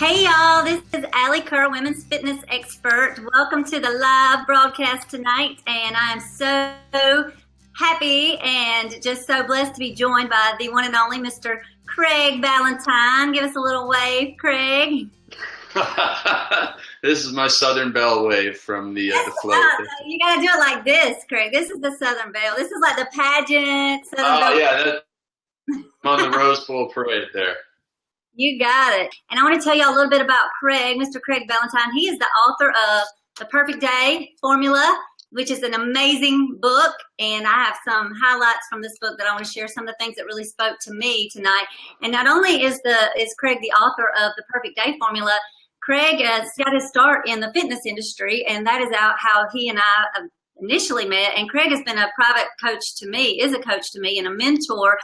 Hey y'all, this is Alli Kerr, women's fitness expert. Welcome to the live broadcast tonight, and I am so happy and just so blessed to be joined by the one and only Mr. Craig Ballantyne. Give us a little wave, Craig. This is my Southern Belle wave from the float. You got to do it like this, Craig. This is the Southern Belle. This is like the pageant. Oh, yeah, I'm on the Rose Bowl parade there. You got it. And I want to tell you a little bit about Craig, Mr. Craig Ballantyne. He is the author of The Perfect Day Formula, which is an amazing book. And I have some highlights from this book that I want to share, some of the things that really spoke to me tonight. And not only is Craig the author of The Perfect Day Formula, Craig has got his start in the fitness industry, and that is how he and I initially met. And Craig has been a private coach to me, is a coach to me, and a mentor.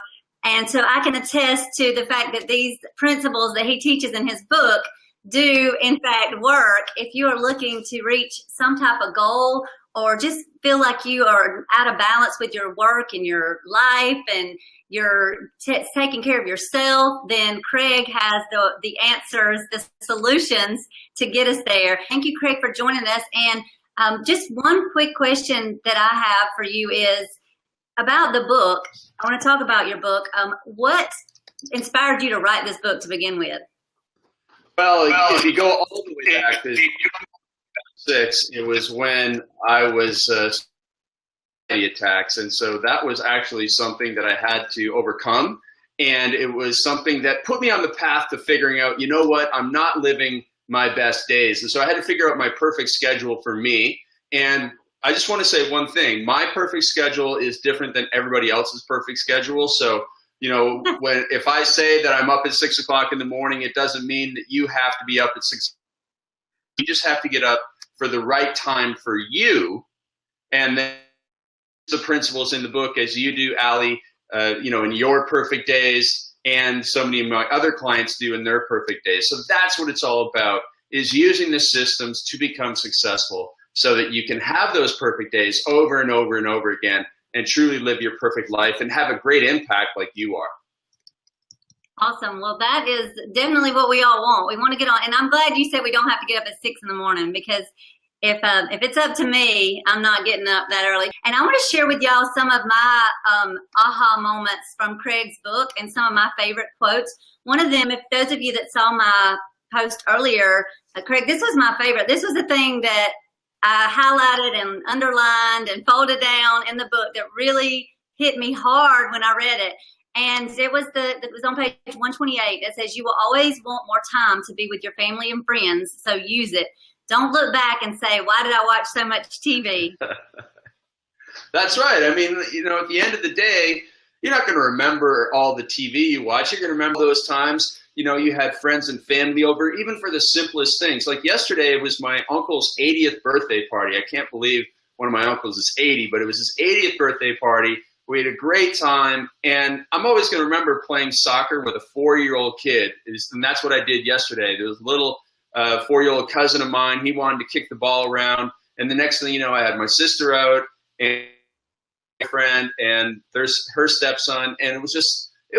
And so I can attest to the fact that these principles that he teaches in his book do, in fact, work. If you are looking to reach some type of goal or just feel like you are out of balance with your work and your life and you're taking care of yourself, then Craig has the answers, the solutions to get us there. Thank you, Craig, for joining us. And just one quick question that I have for you is about the book. I want to talk about your book. What inspired you to write this book to begin with? Well, if you go all the way back to 2006, it was when I was attacks, and so that was actually something that I had to overcome, and it was something that put me on the path to figuring out, you know what, I'm not living my best days, and so I had to figure out my perfect schedule for me. And I just want to say one thing. My perfect schedule is different than everybody else's perfect schedule. So, you know, if I say that I'm up at 6 o'clock in the morning, it doesn't mean that you have to be up at 6. You just have to get up for the right time for you. And then the principles in the book, as you do, Alli, you know, in your perfect days, and so many of my other clients do in their perfect days. So that's what it's all about, is using the systems to become successful, so that you can have those perfect days over and over and over again and truly live your perfect life and have a great impact like you are. Awesome. Well, that is definitely what we all want. We want to get on. And I'm glad you said we don't have to get up at 6 in the morning, because if it's up to me, I'm not getting up that early. And I want to share with y'all some of my aha moments from Craig's book and some of my favorite quotes. One of them, if those of you that saw my post earlier, Craig, this was my favorite. This was the thing that I highlighted and underlined and folded down in the book that really hit me hard when I read it. And it was on page 128 that says, "You will always want more time to be with your family and friends, so use it. Don't look back and say, why did I watch so much TV?" That's right. I mean, you know, at the end of the day, you're not going to remember all the TV you watch. You're going to remember those times, you know, you had friends and family over, even for the simplest things. Like yesterday, it was my uncle's 80th birthday party. I can't believe one of my uncles is 80, but it was his 80th birthday party. We had a great time, and I'm always going to remember playing soccer with a 4-year-old kid, and that's what I did yesterday. There was a little 4-year-old cousin of mine. He wanted to kick the ball around, and the next thing you know, I had my sister out and my friend, and there's her stepson, and it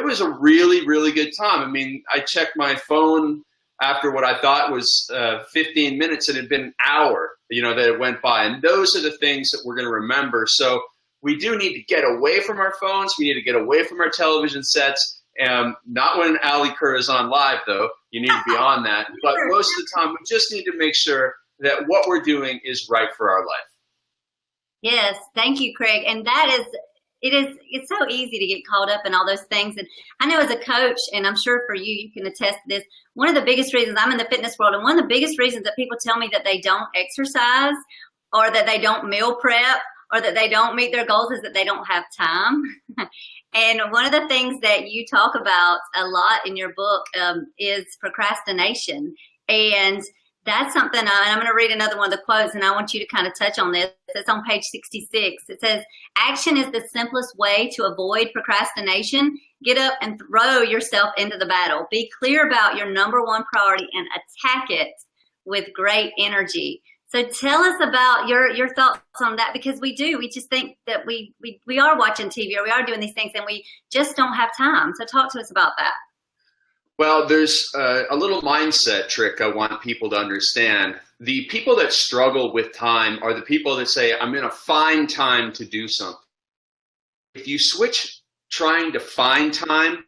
was a really, really good time. I mean, I checked my phone after what I thought was 15 minutes, and it had been an hour, you know, that it went by. And those are the things that we're going to remember. So we do need to get away from our phones. We need to get away from our television sets. Not when Alli Kerr is on live, though. You need to be on that. But most of the time, we just need to make sure that what we're doing is right for our life. Yes, thank you, Craig. And it's so easy to get caught up in all those things. And I know as a coach, and I'm sure for you, you can attest to this, one of the biggest reasons I'm in the fitness world, and one of the biggest reasons that people tell me that they don't exercise or that they don't meal prep or that they don't meet their goals is that they don't have time. And one of the things that you talk about a lot in your book is procrastination. And that's something, and I'm going to read another one of the quotes, and I want you to kind of touch on this. It's on page 66. It says, "Action is the simplest way to avoid procrastination. Get up and throw yourself into the battle. Be clear about your number one priority and attack it with great energy." So tell us about your thoughts on that, because we just think that we are watching TV or we are doing these things and we just don't have time. So talk to us about that. Well, there's a little mindset trick I want people to understand. The people that struggle with time are the people that say, I'm going to find time to do something. If you switch trying to find time,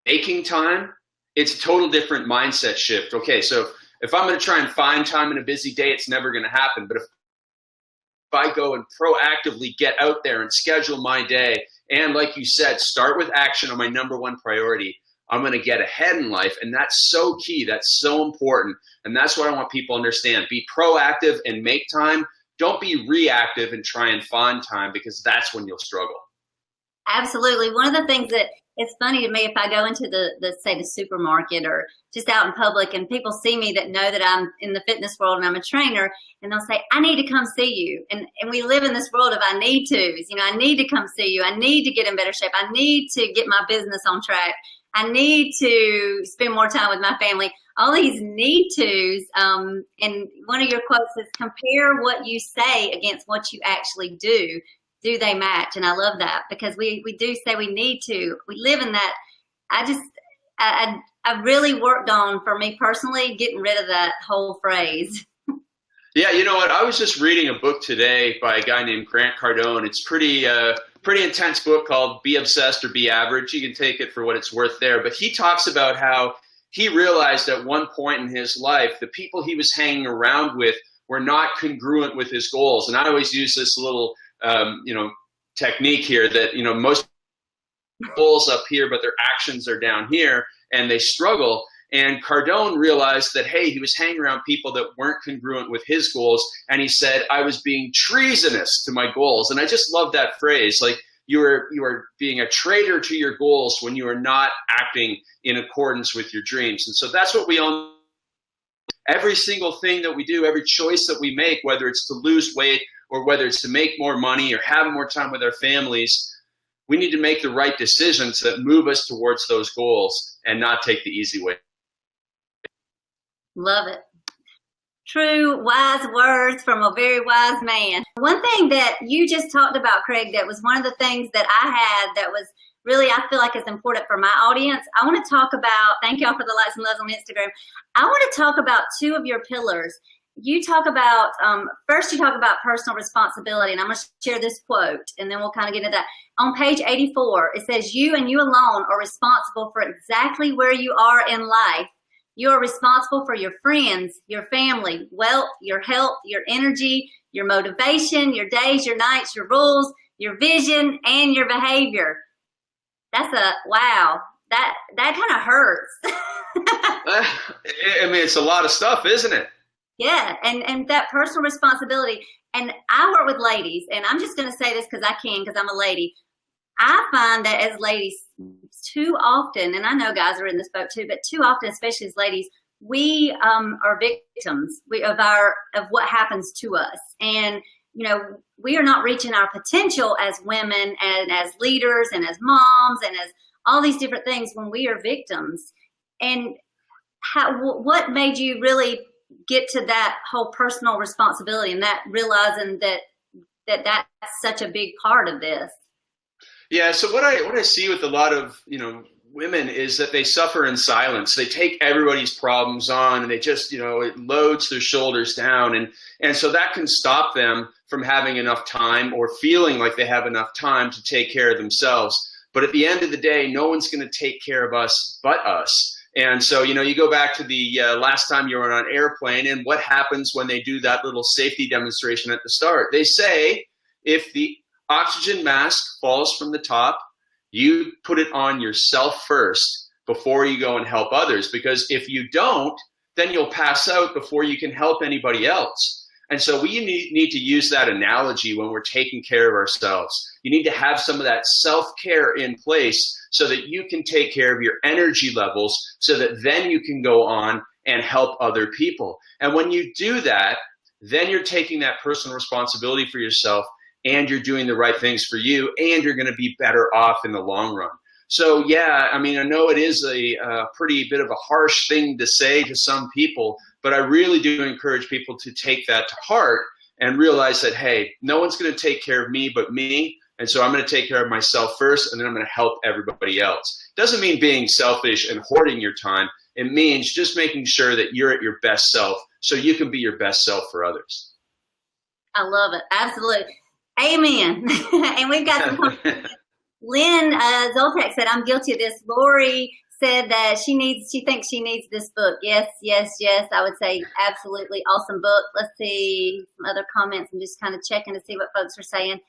making time, it's a total different mindset shift. Okay, so if I'm going to try and find time in a busy day, it's never going to happen. But if I go and proactively get out there and schedule my day, and like you said, start with action on my number one priority, I'm going to get ahead in life. And that's so key. That's so important. And that's what I want people to understand. Be proactive and make time. Don't be reactive and try and find time, because that's when you'll struggle. Absolutely. One of the things that it's funny to me, if I go into the say the supermarket or just out in public and people see me that know that I'm in the fitness world and I'm a trainer, and they'll say, I need to come see you. And we live in this world of I need tos. You know, I need to come see you. I need to get in better shape. I need to get my business on track. I need to spend more time with my family. All these need tos. And one of your quotes is, compare what you say against what you actually do. Do they match? And I love that, because we do say we need to. We live in that. I really worked on, for me personally, getting rid of that whole phrase. Yeah, you know what? I was just reading a book today by a guy named Grant Cardone. It's pretty intense book called Be Obsessed or Be Average. You can take it for what it's worth there. But he talks about how he realized at one point in his life the people he was hanging around with were not congruent with his goals. And I always use this little technique here that, most goals up here, but their actions are down here, and they struggle. And Cardone realized that, hey, he was hanging around people that weren't congruent with his goals. And he said, I was being treasonous to my goals. And I just love that phrase. Like, you are being a traitor to your goals when you are not acting in accordance with your dreams. And so that's what we all, every single thing that we do, every choice that we make, whether it's to lose weight or whether it's to make more money or have more time with our families, we need to make the right decisions that move us towards those goals and not take the easy way. Love it. True, wise words from a very wise man. One thing that you just talked about, Craig, that was one of the things that I had that was really, I feel like, is important for my audience. I want to talk about, thank y'all for the likes and loves on Instagram. I want to talk about two of your pillars. You talk about, first you talk about personal responsibility, and I'm going to share this quote, and then we'll kind of get into that. On page 84, it says, you and you alone are responsible for exactly where you are in life. You are responsible for your friends, your family, wealth, your health, your energy, your motivation, your days, your nights, your rules, your vision, and your behavior. That's wow. That kind of hurts. I mean, it's a lot of stuff, isn't it? Yeah, and that personal responsibility. And I work with ladies, and I'm just going to say this because I can, because I'm a lady. I find that as ladies, too often, and I know guys are in this boat too, but too often, especially as ladies, we are victims of what happens to us. And, we are not reaching our potential as women and as leaders and as moms and as all these different things when we are victims. And what made you really get to that whole personal responsibility and that realizing that's such a big part of this? Yeah, so what I see with a lot of, women is that they suffer in silence. They take everybody's problems on, and they just, it loads their shoulders down. And so that can stop them from having enough time or feeling like they have enough time to take care of themselves. But at the end of the day, no one's going to take care of us but us. And so, you go back to the last time you were on an airplane, and what happens when they do that little safety demonstration at the start? They say, if the oxygen mask falls from the top, you put it on yourself first before you go and help others. Because if you don't, then you'll pass out before you can help anybody else. And so we need to use that analogy when we're taking care of ourselves. You need to have some of that self-care in place so that you can take care of your energy levels, so that then you can go on and help other people. And when you do that, then you're taking that personal responsibility for yourself, and you're doing the right things for you, and you're going to be better off in the long run. So yeah, I mean, I know it is a pretty bit of a harsh thing to say to some people, but I really do encourage people to take that to heart and realize that, hey, no one's going to take care of me but me, And so I'm going to take care of myself first, and then I'm going to help everybody else. Doesn't mean being selfish and hoarding your time. It means just making sure that you're at your best self so you can be your best self for others. I love it. Absolutely. Amen. And we've got some Lynn Zoltek said, I'm guilty of this. Lori said that she thinks she needs this book. Yes, yes, yes. I would say absolutely awesome book. Let's see some other comments. I'm just kind of checking to see what folks are saying.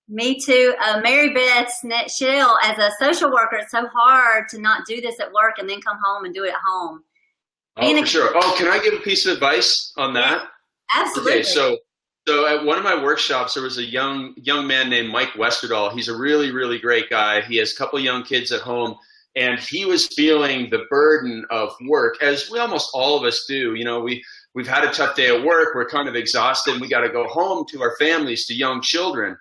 Me too. Mary Beth Shell, as a social worker, it's so hard to not do this at work and then come home and do it at home. Oh, for sure. Oh, can I give a piece of advice on that? Absolutely. Okay, so at one of my workshops, there was a young man named Mike Westerdahl. He's a really, really great guy. He has a couple young kids at home, and he was feeling the burden of work, as we almost all of us do. You know, we've had a tough day at work. We're kind of exhausted, and we got to go home to our families, to young children.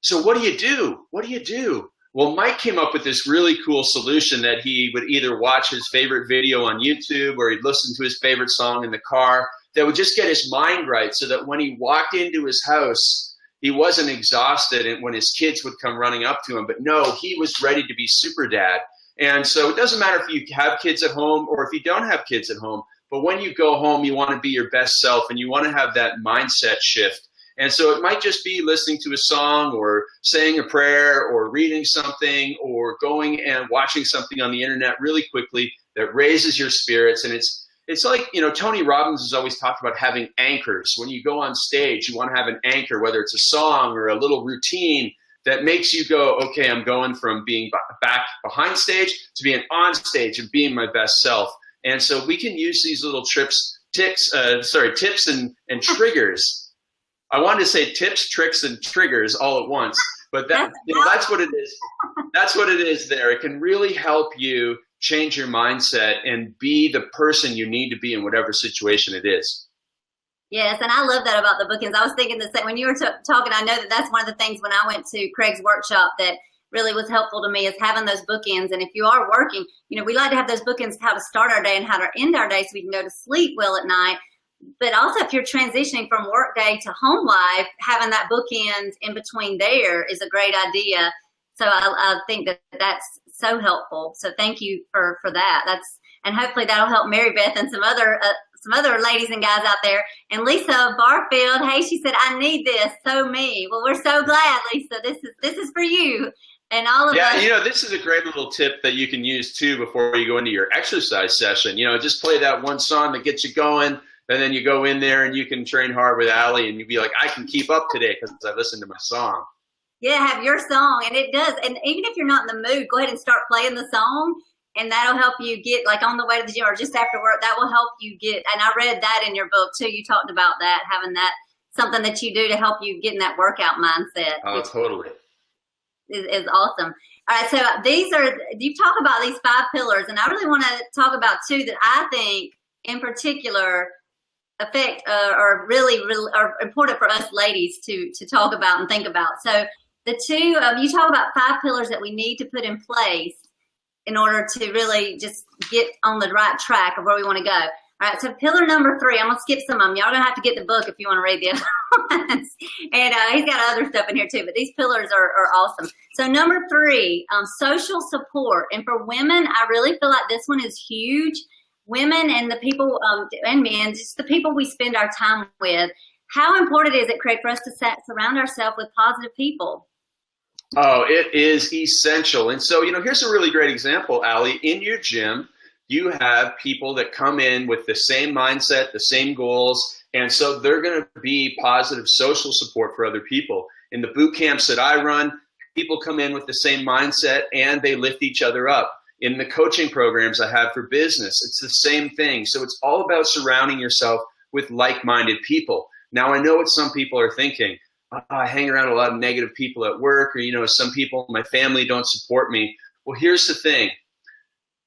So what do you do? What do you do? Well, Mike came up with this really cool solution that he would either watch his favorite video on YouTube or he'd listen to his favorite song in the car that would just get his mind right so that when he walked into his house, he wasn't exhausted and when his kids would come running up to him. But no, he was ready to be super dad. And so it doesn't matter if you have kids at home or if you don't have kids at home, but when you go home, you want to be your best self and you want to have that mindset shift. And so it might just be listening to a song or saying a prayer or reading something or going and watching something on the internet really quickly that raises your spirits. And it's like, you know, Tony Robbins has always talked about having anchors. When you go on stage, you want to have an anchor, whether it's a song or a little routine that makes you go, okay, I'm going from being back behind stage to being on stage and being my best self. And so we can use these little tips and triggers. I wanted to say tips, tricks, and triggers all at once, but that's what it is. That's what it is there. It can really help you change your mindset and be the person you need to be in whatever situation it is. Yes, and I love that about the bookends. I was thinking the same when you were talking. I know that's one of the things when I went to Craig's workshop that really was helpful to me is having those bookends. And if you are working, you know, we like to have those bookends, how to start our day and how to end our day so we can go to sleep well at night. But also if you're transitioning from work day to home life, having that bookend in between there is a great idea. So I think that's so helpful. So thank you for that. And hopefully that'll help Mary Beth and some other ladies and guys out there. And Lisa Barfield, hey, she said, I need this. So me. Well, we're so glad, Lisa. This is for you. And all of us. Yeah, you know, this is a great little tip that you can use too before you go into your exercise session. You know, just play that one song that gets you going. And then you go in there and you can train hard with Alli and you'd be like, I can keep up today because I listened to my song. Yeah, have your song. And it does. And even if you're not in the mood, go ahead and start playing the song. And that'll help you get, like, on the way to the gym or just after work, that will help you get, and I read that in your book too. You talked about that, having that, something that you do to help you get in that workout mindset. Oh, totally. Is awesome. All right, so you talk about these 5 pillars, and I really want to talk about 2 that I think in particular affect are really are important for us ladies to talk about and think about. So the 2 you talk about 5 pillars that we need to put in place in order to really just get on the right track of where we want to go. All right, so pillar number 3, I'm going to skip some of them. Y'all going to have to get the book if you want to read the other ones. And he's got other stuff in here too, but these pillars are awesome. So number 3, social support. And for women, I really feel like this one is huge. Women and the people, and men, just the people we spend our time with. How important is it, Craig, for us to surround ourselves with positive people? Oh, it is essential. And so, you know, here's a really great example, Alli. In your gym, you have people that come in with the same mindset, the same goals, and so they're going to be positive social support for other people. In the boot camps that I run, people come in with the same mindset and they lift each other up. In the coaching programs I have for business, it's the same thing. So it's all about surrounding yourself with like-minded people. Now, I know what some people are thinking. I hang around a lot of negative people at work, or, you know, some people in my family don't support me. Well, here's the thing.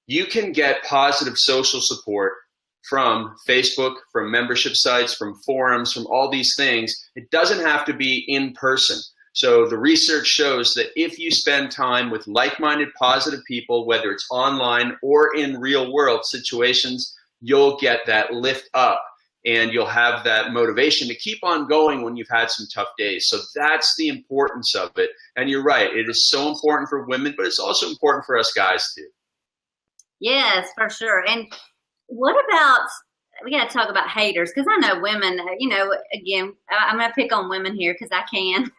You can get positive social support from Facebook, from membership sites, from forums, from all these things. It doesn't have to be in person. So the research shows that if you spend time with like-minded positive people, whether it's online or in real world situations, you'll get that lift up. and you'll have that motivation to keep on going when you've had some tough days. So that's the importance of it. And you're right, it is so important for women, but it's also important for us guys too. Yes, for sure. And what about, we got to talk about haters, because I know women, again, I'm going to pick on women here because I can.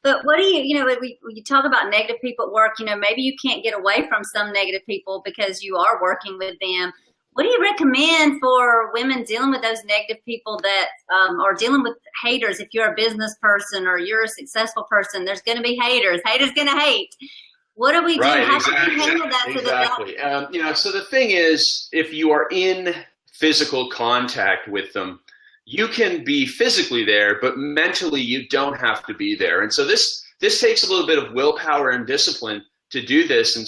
But what do you talk about negative people at work, maybe you can't get away from some negative people because you are working with them. What do you recommend for women dealing with those negative people that are dealing with haters? If you're a business person or you're a successful person, there's going to be haters. Haters going to hate. What do we do? Right, How exactly. do we handle that? Exactly. So the thing is, if you are in physical contact with them, you can be physically there, but mentally you don't have to be there. And so this takes a little bit of willpower and discipline to do this, and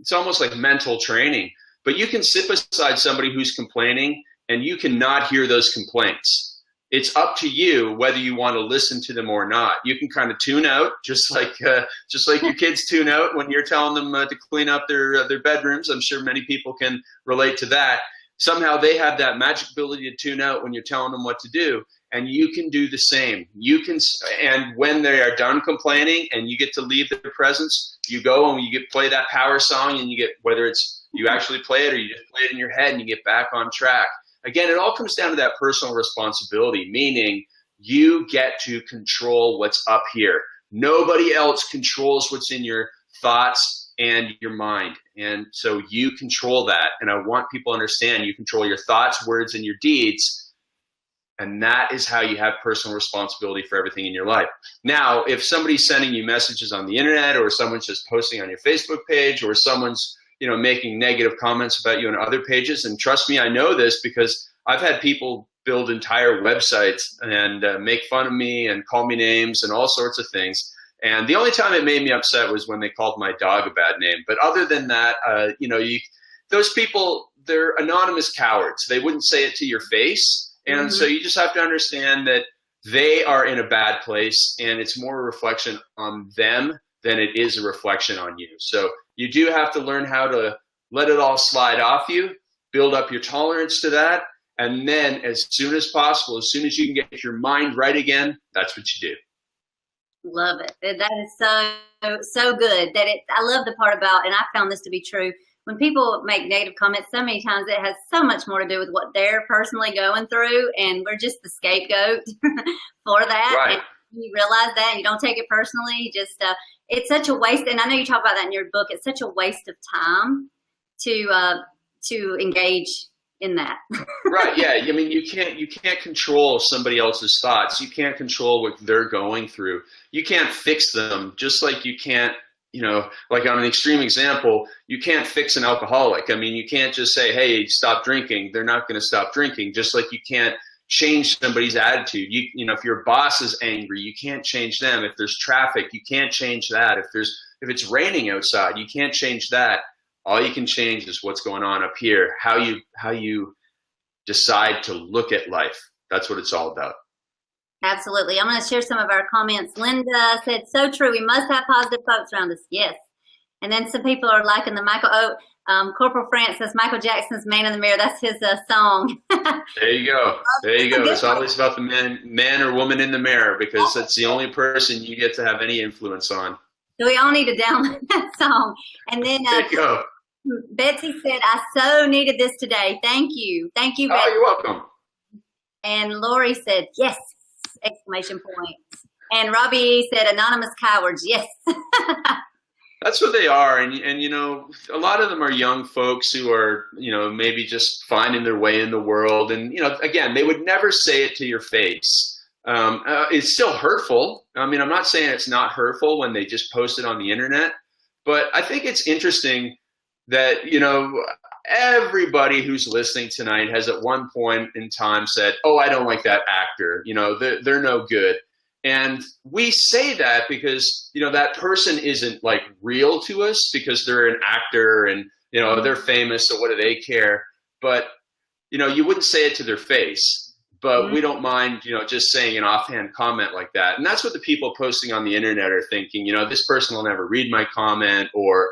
it's almost like mental training. But you can sit beside somebody who's complaining and you cannot hear those complaints. It's up to you whether you want to listen to them or not. You can kind of tune out, just like your kids tune out when you're telling them to clean up their bedrooms. I'm sure many people can relate to that. Somehow they have that magic ability to tune out when you're telling them what to do, and you can do the same. And when they are done complaining and you get to leave their presence, you go and you play that power song, and you get, whether it's you actually play it or you just play it in your head, and you get back on track. Again, it all comes down to that personal responsibility, meaning you get to control what's up here. Nobody else controls what's in your thoughts and your mind. And so you control that. And I want people to understand you control your thoughts, words, and your deeds. And that is how you have personal responsibility for everything in your life. Now, if somebody's sending you messages on the internet, or someone's just posting on your Facebook page, or someone's making negative comments about you on other pages, and trust me, I know this because I've had people build entire websites and make fun of me and call me names and all sorts of things. And the only time it made me upset was when they called my dog a bad name. But other than that, those people, they're anonymous cowards. They wouldn't say it to your face. And so you just have to understand that they are in a bad place, and it's more a reflection on them than it is a reflection on you. So you do have to learn how to let it all slide off you, build up your tolerance to that, and then as soon as possible, as soon as you can get your mind right again, that's what you do. Love it. That is so good. I love the part about, and I found this to be true, when people make negative comments, so many times it has so much more to do with what they're personally going through, and we're just the scapegoat for that. Right. And you realize that, and you don't take it personally. Just it's such a waste, and I know you talk about that in your book. It's such a waste of time to engage in that. Right. Yeah. I mean, you can't control somebody else's thoughts. You can't control what they're going through. You can't fix them, just like you can't, like on an extreme example, you can't fix an alcoholic. I mean, you can't just say, hey, stop drinking. They're not going to stop drinking. Just like you can't change somebody's attitude. If your boss is angry, you can't change them. If there's traffic, you can't change that. If it's raining outside, you can't change that. All you can change is what's going on up here, how you decide to look at life. That's what it's all about. Absolutely. I'm going to share some of our comments. Linda said, so true. We must have positive folks around us. Yes. And then some people are liking the Corporal France says Michael Jackson's Man in the Mirror. That's his song. There you go. There you go. It's always about the man or woman in the mirror, because that's the only person you get to have any influence on. So we all need to download that song. And then there you go. Betsy said, I so needed this today. Thank you. Thank you, Betsy. Oh, you're welcome. And Lori said, yes, exclamation point. And Robbie said, anonymous cowards. Yes. That's what they are. And a lot of them are young folks who are, maybe just finding their way in the world. And, again, they would never say it to your face. It's still hurtful. I mean, I'm not saying it's not hurtful when they just post it on the internet, but I think it's interesting that, everybody who's listening tonight has at one point in time said, oh, I don't like that actor. They're no good. And we say that because, that person isn't like real to us because they're an actor and, they're famous. So what do they care? But, you wouldn't say it to their face, but we don't mind, just saying an offhand comment like that. And that's what the people posting on the internet are thinking, this person will never read my comment, or,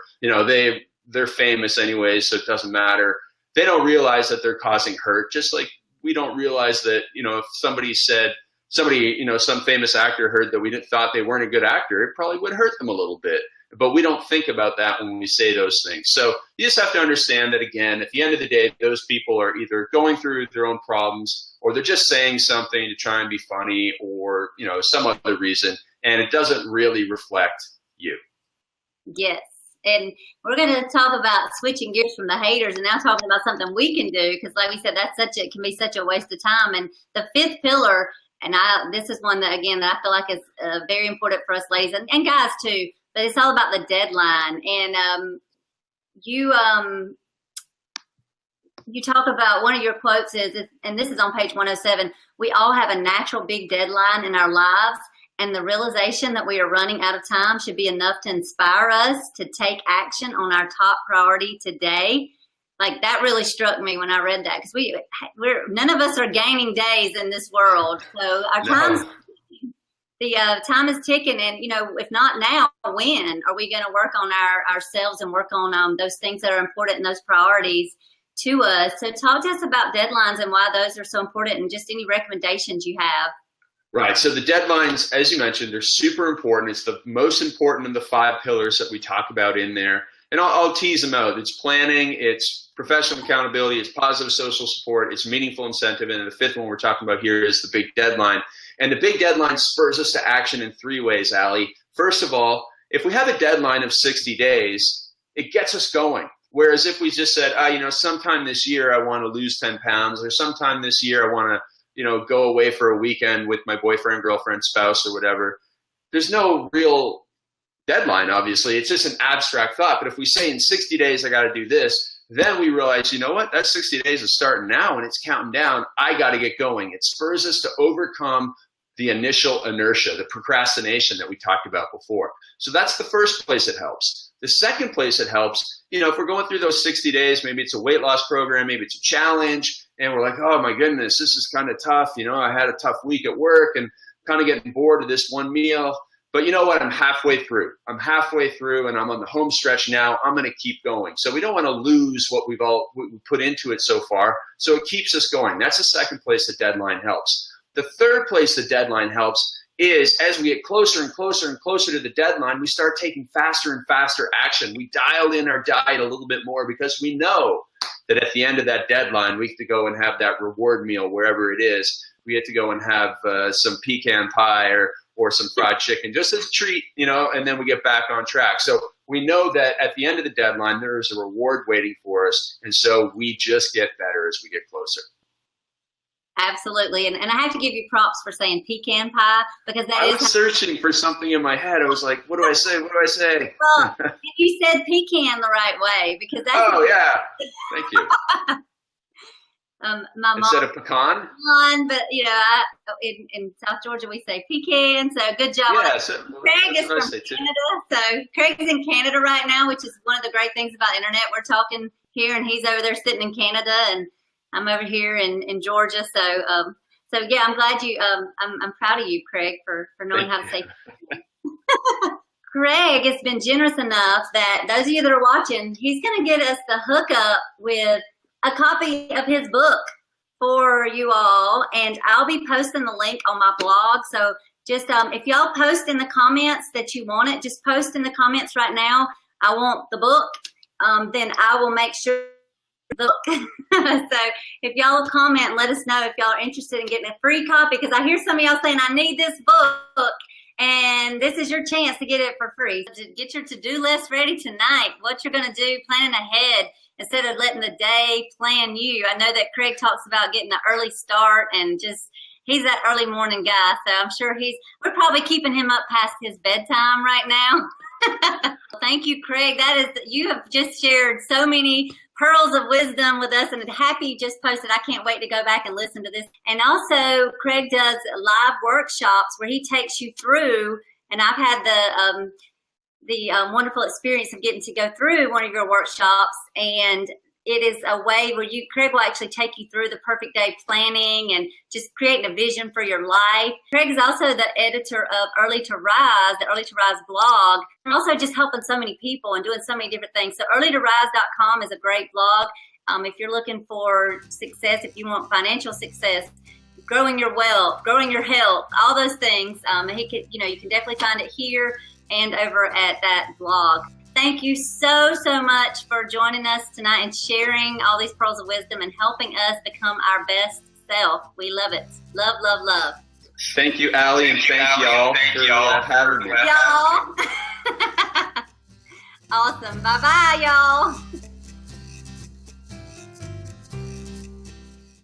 they're famous anyways, so it doesn't matter. They don't realize that they're causing hurt, just like we don't realize that, if somebody, some famous actor heard that we didn't thought they weren't a good actor, it probably would hurt them a little bit. But we don't think about that when we say those things. So you just have to understand that, again, at the end of the day, those people are either going through their own problems, or they're just saying something to try and be funny, or, some other reason, and it doesn't really reflect you. Yes. And we're going to talk about switching gears from the haters and now talking about something we can do, because like we said, it can be such a waste of time. And the fifth pillar, and this is one that, again, that I feel like is very important for us ladies and guys too, but it's all about the deadline. And you talk about, one of your quotes is, and this is on page 107, we all have a natural big deadline in our lives, and the realization that we are running out of time should be enough to inspire us to take action on our top priority today. Like, that really struck me when I read that, because we're none of us are gaining days in this world. So our time's the time is ticking, and if not now, when are we going to work on ourselves and work on those things that are important and those priorities to us? So talk to us about deadlines and why those are so important, and just any recommendations you have. Right. So the deadlines, as you mentioned, they're super important. It's the most important of the 5 pillars that we talk about in there. And I'll tease them out. It's planning, it's professional accountability, it's positive social support, it's meaningful incentive, and the 5th one we're talking about here is the big deadline. And the big deadline spurs us to action in 3 ways, Alli. First of all, if we have a deadline of 60 days, it gets us going. Whereas if we just said, sometime this year I want to lose 10 pounds, or sometime this year I want to, go away for a weekend with my boyfriend, girlfriend, spouse, or whatever, there's no real deadline, obviously. It's just an abstract thought. But if we say in 60 days I got to do this, then we realize, that 60 days is starting now and it's counting down. I got to get going. It spurs us to overcome the initial inertia, the procrastination that we talked about before. So that's the first place it helps. The second place it helps, if we're going through those 60 days, maybe it's a weight loss program, maybe it's a challenge, and we're like, oh my goodness, this is kind of tough. I had a tough week at work and kind of getting bored of this one meal. But you know what? I'm halfway through. And I'm on the home stretch now. I'm going to keep going. So we don't want to lose what we put into it so far. So it keeps us going. That's the second place the deadline helps. The third place the deadline helps is, as we get closer and closer and closer to the deadline, we start taking faster and faster action. We dial in our diet a little bit more, because we know that at the end of that deadline, we get to go and have that reward meal wherever it is. We get to go and have some pecan pie or some fried chicken, just as a treat, and then we get back on track. So we know that at the end of the deadline, there is a reward waiting for us. And so we just get better as we get closer. Absolutely. And I have to give you props for saying pecan pie, because I was searching for something in my head. I was like, what do I say? Well, you said pecan the right way, because that's... Oh, yeah. Thank you. My mom, instead of pecan? But, in South Georgia, we say pecan. So good job. Yeah, Craig is from Canada. So Craig's in Canada right now, which is one of the great things about internet. We're talking here, and he's over there sitting in Canada, and I'm over here in Georgia. So yeah, I'm glad you, I'm proud of you, Craig, for knowing how to say. Craig has been generous enough that those of you that are watching, he's going to get us the hookup with a copy of his book for you all. And I'll be posting the link on my blog. So just, if y'all post in the comments that you want it, just post in the comments right now, I want the book. Then I will make sure book. So if y'all will comment and let us know if y'all are interested in getting a free copy, because I hear some of y'all saying, I need this book, and this is your chance to get it for free. So get your to-do list ready tonight. What you're going to do, planning ahead instead of letting the day plan you. I know that Craig talks about getting an early start, and just, he's that early morning guy. So I'm sure we're probably keeping him up past his bedtime right now. Thank you, Craig. You have just shared so many pearls of wisdom with us, and happy you just posted. I can't wait to go back and listen to this. And also, Craig does live workshops where he takes you through, and I've had the wonderful experience of getting to go through one of your workshops, and it is a way where Craig will actually take you through the perfect day planning and just creating a vision for your life. Craig is also the editor of Early to Rise, the Early to Rise blog, and also just helping so many people and doing so many different things. So earlytorise.com is a great blog. If you're looking for success, if you want financial success, growing your wealth, growing your health, all those things, you can definitely find it here and over at that blog. Thank you so much for joining us tonight and sharing all these pearls of wisdom and helping us become our best self. We love it. Love, love, love. Thank you, Alli, and thank y'all for having me. Y'all. Awesome. Bye-bye, y'all.